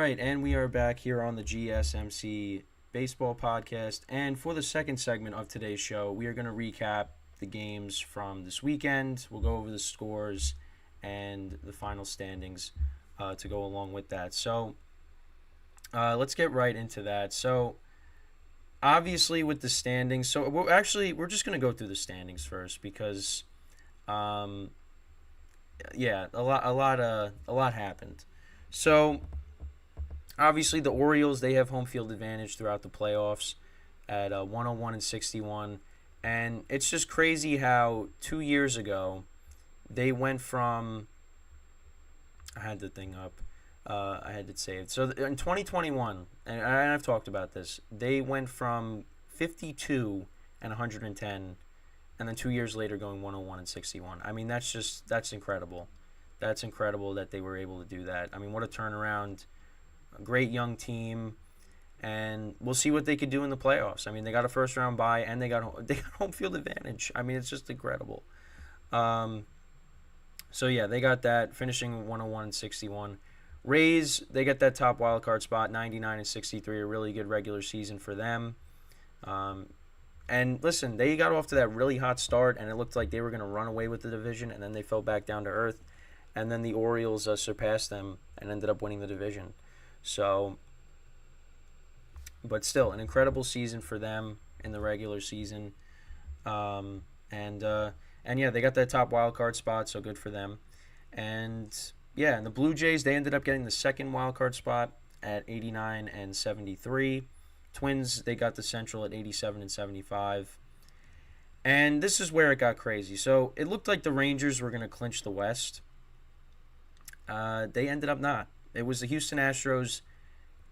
right, and we are back here on the GSMC Baseball Podcast. And for the second segment of today's show, we are going to recap the games from this weekend. We'll go over the scores and the final standings to go along with that. So let's get right into that. So obviously with the standings, we're just going to go through the standings first because a lot happened. So obviously, the Orioles, they have home field advantage throughout the playoffs at 101-61. And it's just crazy how 2 years ago they went from – I had the thing up. I had it saved. So in 2021, and I've talked about this, they went from 52 and 110, and then 2 years later going 101-61. I mean, that's incredible. That's incredible that they were able to do that. I mean, what a turnaround. A great young team, and we'll see what they could do in the playoffs. I mean, they got a first-round bye, and they got home field advantage. I mean, it's just incredible. They got that, finishing 101-61. Rays, they get that top wild card spot, 99-63, a really good regular season for them. And listen, they got off to that really hot start, and it looked like they were going to run away with the division, and then they fell back down to earth. And then the Orioles surpassed them and ended up winning the division. So, but still, an incredible season for them in the regular season. They got that top wild card spot, so good for them. And the Blue Jays, they ended up getting the second wild card spot at 89-73. Twins, they got the Central at 87-75. And this is where it got crazy. So it looked like the Rangers were going to clinch the West. They ended up not. It was the Houston Astros.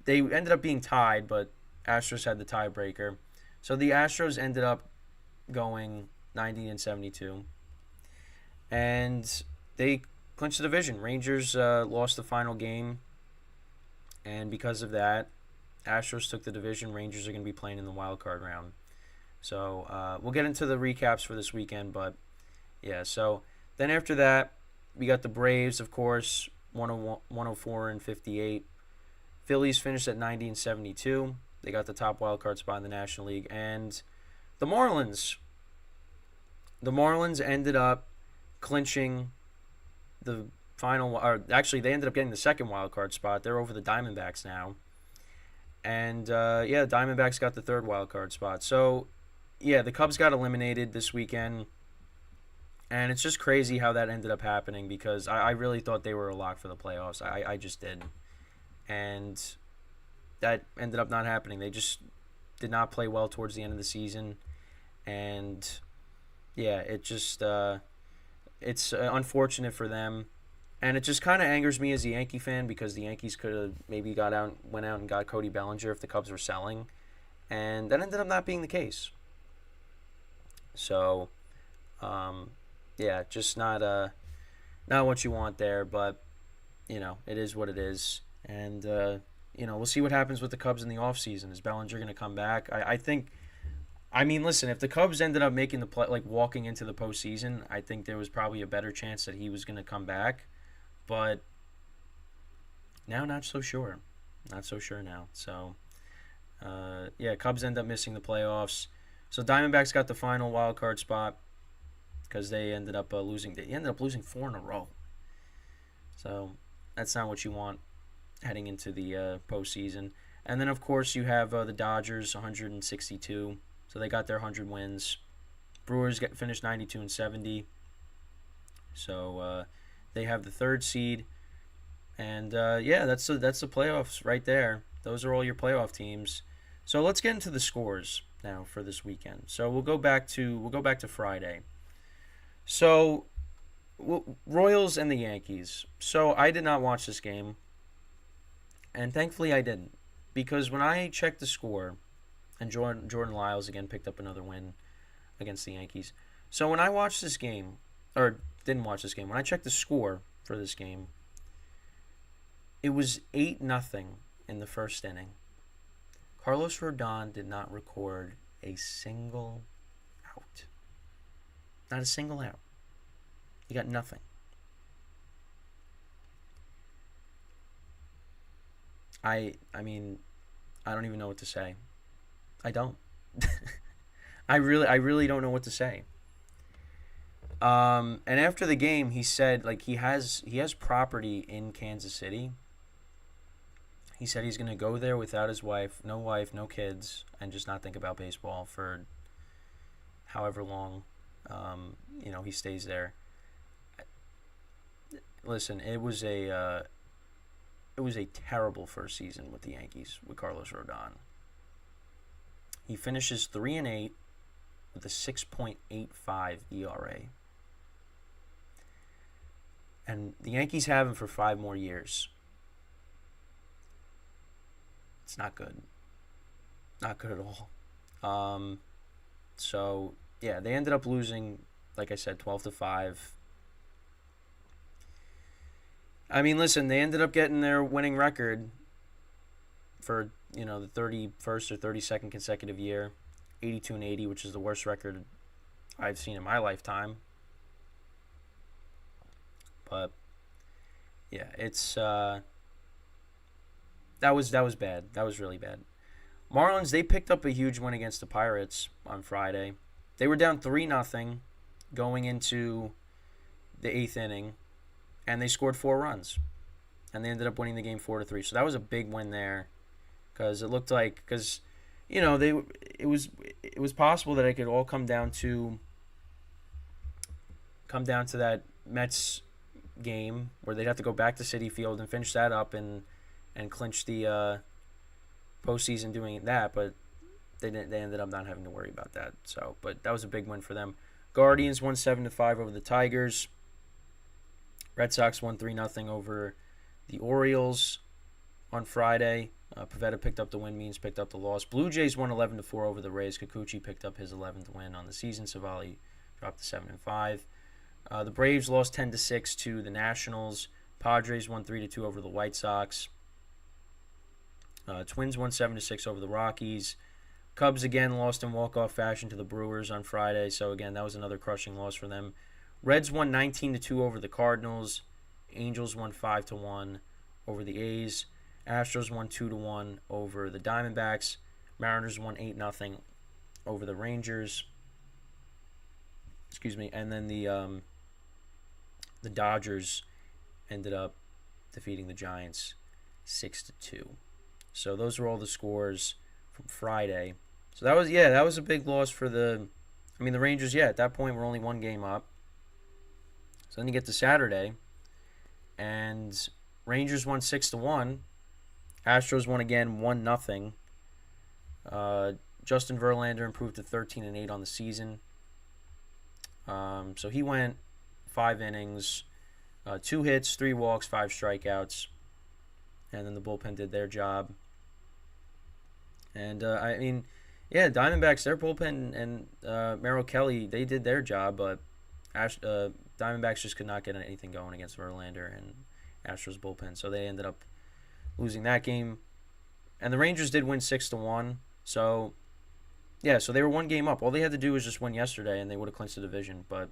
They ended up being tied, but Astros had the tiebreaker. So the Astros ended up going 90-72. And they clinched the division. Rangers lost the final game. And because of that, Astros took the division. Rangers are going to be playing in the wild card round. So we'll get into the recaps for this weekend. But, so then after that, we got the Braves, of course, 104-58. Phillies finished at 90-72. They got the top wild card spot in the National League. And the Marlins ended up clinching the final, or actually they ended up getting the second wild card spot. They're over the Diamondbacks now. And Diamondbacks got the third wild card spot. So, the Cubs got eliminated this weekend. And it's just crazy how that ended up happening because I really thought they were a lock for the playoffs. I just did. And that ended up not happening. They just did not play well towards the end of the season. And, it's unfortunate for them. And it just kind of angers me as a Yankee fan because the Yankees could have maybe went out and got Cody Bellinger if the Cubs were selling. And that ended up not being the case. So, just not what you want there, but it is what it is, and we'll see what happens with the Cubs in the offseason. Is Bellinger going to come back? Listen, if the Cubs ended up making the play, like walking into the postseason, I think there was probably a better chance that he was going to come back, but now not so sure now. So Cubs end up missing the playoffs. So Diamondbacks got the final wild card spot because they ended up losing. They ended up losing 4 in a row. So that's not what you want heading into the postseason. And then, of course, you have the Dodgers, 162. So they got their 100 wins. Brewers finished 92-70. So they have the third seed. And, that's the playoffs right there. Those are all your playoff teams. So let's get into the scores now for this weekend. So we'll go back to Friday. So, Royals and the Yankees. So, I did not watch this game. And thankfully, I didn't. Because when I checked the score, and Jordan Lyles again picked up another win against the Yankees. So, when I watched this game, or didn't watch this game, when I checked the score for this game, it was 8-0 in the first inning. Carlos Rodon did not record a single out. Not a single out. He got nothing. I mean, I don't even know what to say. I don't. I really don't know what to say. And after the game, he said like he has property in Kansas City. He said he's gonna go there without his wife, no kids, and just not think about baseball for however long, he stays there. Listen, it was a terrible first season with the Yankees with Carlos Rodon. He finishes 3-8 with a 6.85 ERA. And the Yankees have him for 5 more years. It's not good. Not good at all. So, yeah, they ended up losing, like I said, 12-5. I mean, listen, they ended up getting their winning record for, the 31st or 32nd consecutive year, 82-80, which is the worst record I've seen in my lifetime. But yeah, it's that was bad. That was really bad. Marlins, they picked up a huge win against the Pirates on Friday. They were down 3-0 going into the 8th inning, and they scored 4 runs. And they ended up winning the game 4-3. So that was a big win there, because it looked like it was possible that it could all come down to that Mets game where they'd have to go back to Citi Field and finish that up and clinch the postseason doing that, but they ended up not having to worry about that. So, but that was a big win for them. Guardians won 7-5 over the Tigers. Red Sox won 3-0 over the Orioles on Friday. Pivetta picked up the win, Means picked up the loss. Blue Jays won 11-4 over the Rays. Kikuchi picked up his 11th win on the season. Savali dropped to 7-5. The Braves lost 10-6 to the Nationals. Padres won 3-2 over the White Sox. Twins won 7-6 over the Rockies. Cubs again lost in walk-off fashion to the Brewers on Friday. So again, that was another crushing loss for them. Reds won 19-2 over the Cardinals. Angels won 5-1 over the A's. Astros won 2-1 over the Diamondbacks. Mariners won 8-0 over the Rangers. Excuse me, and then the Dodgers ended up defeating the Giants 6-2. So those were all the scores from Friday. So that was a big loss for the Rangers. Yeah, at that point we're only 1 game up. So then you get to Saturday, and Rangers won 6-1. Astros won again 1-0. Justin Verlander improved to 13-8 on the season. So he went 5 innings, 2 hits, 3 walks, 5 strikeouts, and then the bullpen did their job. And Diamondbacks, their bullpen and Merrill Kelly, they did their job, but Diamondbacks just could not get anything going against Verlander and Astros bullpen, so they ended up losing that game. And the Rangers did win 6-1, so yeah, so they were 1 game up. All they had to do was just win yesterday, and they would have clinched the division, but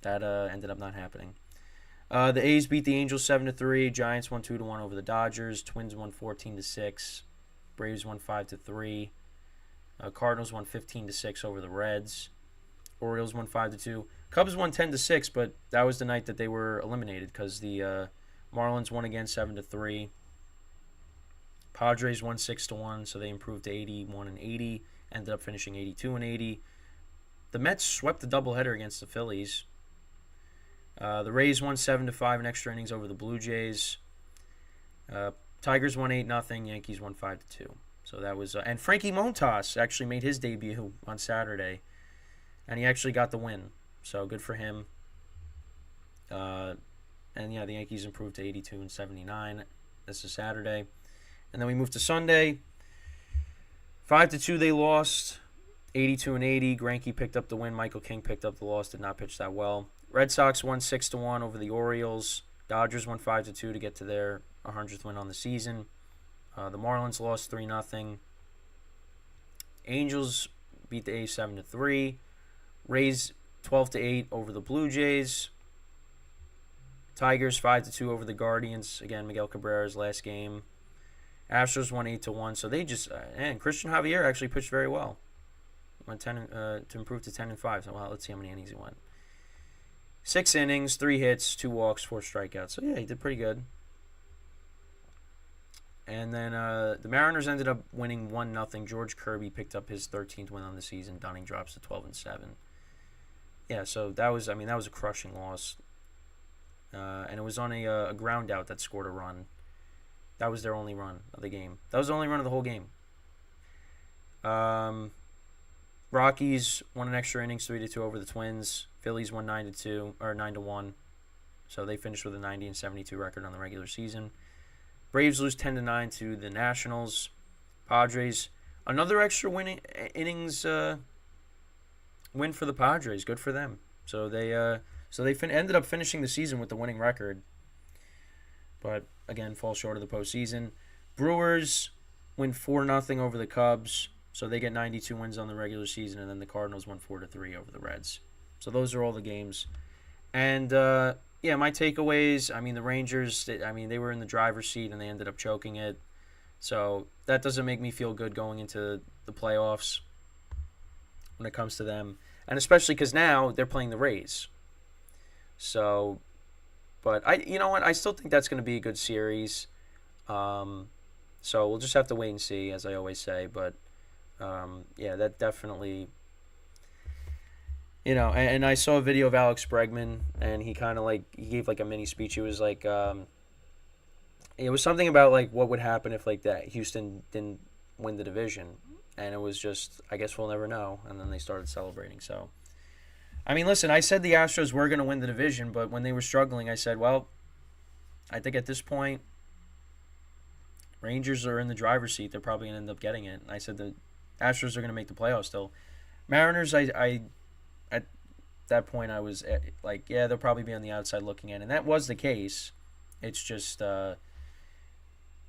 that ended up not happening. The A's beat the Angels 7-3. Giants won 2-1 over the Dodgers. Twins won 14-6. Braves won 5-3. Cardinals won 15-6 over the Reds. Orioles won 5-2. Cubs won 10-6, but that was the night that they were eliminated because the Marlins won again 7-3. Padres won 6-1, so they improved to 81-80. Ended up finishing 82-80. The Mets swept the doubleheader against the Phillies. The Rays won 7-5 in extra innings over the Blue Jays. Tigers won 8-0. Yankees won 5-2. So that was and Frankie Montas actually made his debut on Saturday, and he actually got the win. So good for him. And yeah, the Yankees improved to 82-79. This is Saturday, and then we moved to Sunday. 5-2 they lost. 82-80. Greinke picked up the win. Michael King picked up the loss. Did not pitch that well. Red Sox won 6-1 over the Orioles. Dodgers won 5-2 to get to their 100th win on the season. The Marlins lost 3-0. Angels beat the A's 7-3. Rays 12-8 over the Blue Jays. Tigers 5-2 over the Guardians. Again, Miguel Cabrera's last game. Astros won 8-1. So they just and Christian Javier actually pitched very well. Went 10 to improve to 10-5. So well, let's see how many innings he went. 6 innings, 3 hits, 2 walks, 4 strikeouts. So yeah, he did pretty good. And then the Mariners ended up winning 1-0. George Kirby picked up his 13th win on the season. Dunning drops to 12-7. Yeah, so that was a crushing loss. And it was on a ground out that scored a run. That was their only run of the game. That was the only run of the whole game. Rockies won an extra innings, 3-2 over the Twins. Phillies won 9-2 or 9-1. So they finished with a 90-72 record on the regular season. Braves lose 10-9 to the Nationals. Padres, another extra innings win for the Padres. Good for them. So they ended up finishing the season with the winning record. But again, fall short of the postseason. Brewers win 4-0 over the Cubs. So they get 92 wins on the regular season, and then the Cardinals won 4-3 over the Reds. So those are all the games. And my takeaways. The Rangers. They were in the driver's seat and they ended up choking it. So that doesn't make me feel good going into the playoffs when it comes to them, and especially because now they're playing the Rays. So, but I still think that's going to be a good series. So we'll just have to wait and see, as I always say. But that definitely. And I saw a video of Alex Bregman, and he kind of he gave a mini speech. He was like, it was something about what would happen if that Houston didn't win the division, and it was just, I guess we'll never know. And then they started celebrating. So, listen, I said the Astros were going to win the division, but when they were struggling, I said, well, I think at this point, Rangers are in the driver's seat. They're probably going to end up getting it. And I said the Astros are going to make the playoffs still. Mariners, I at that point I was they'll probably be on the outside looking in, and that was the case. It's just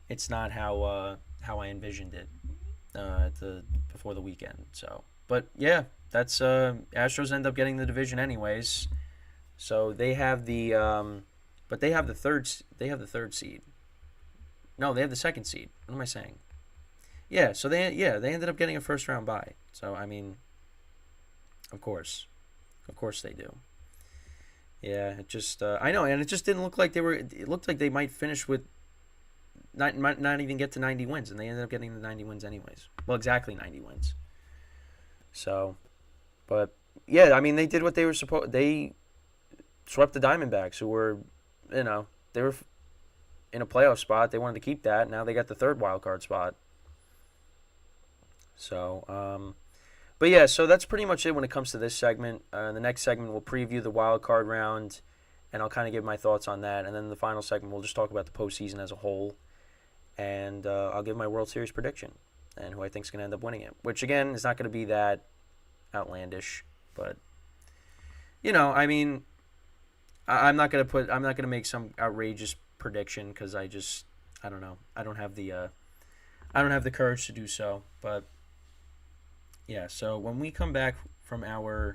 it's not how I envisioned it before the weekend. So, but yeah, that's Astros end up getting the division anyways. So they have the third seed. No, they have the second seed. What am I saying? Yeah, so they ended up getting a first round bye. So of course they do. Yeah, it just I know, and it just didn't look like they were. It looked like they might finish with not even get to 90 wins, and they ended up getting the 90 wins anyways. Well, exactly 90 wins. So, but yeah, they did what they were supposed. They swept the Diamondbacks, who were, they were in a playoff spot. They wanted to keep that. Now they got the third wild card spot. So, but yeah, so that's pretty much it when it comes to this segment. The next segment, we'll preview the wild card round, and I'll kind of give my thoughts on that. And then the final segment, we'll just talk about the postseason as a whole, and I'll give my World Series prediction and who I think is going to end up winning it. Which again is not going to be that outlandish, but I'm not going to make some outrageous prediction because I don't know. I don't have the courage to do so, but. Yeah, so when we come back from our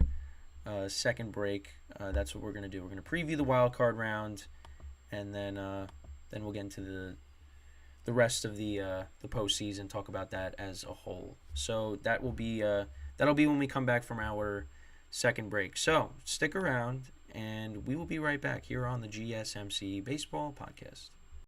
second break, that's what we're going to do. We're going to preview the wild card round, and then we'll get into the rest of the postseason, talk about that as a whole. So that'll be when we come back from our second break. So stick around, and we will be right back here on the GSMC Baseball Podcast.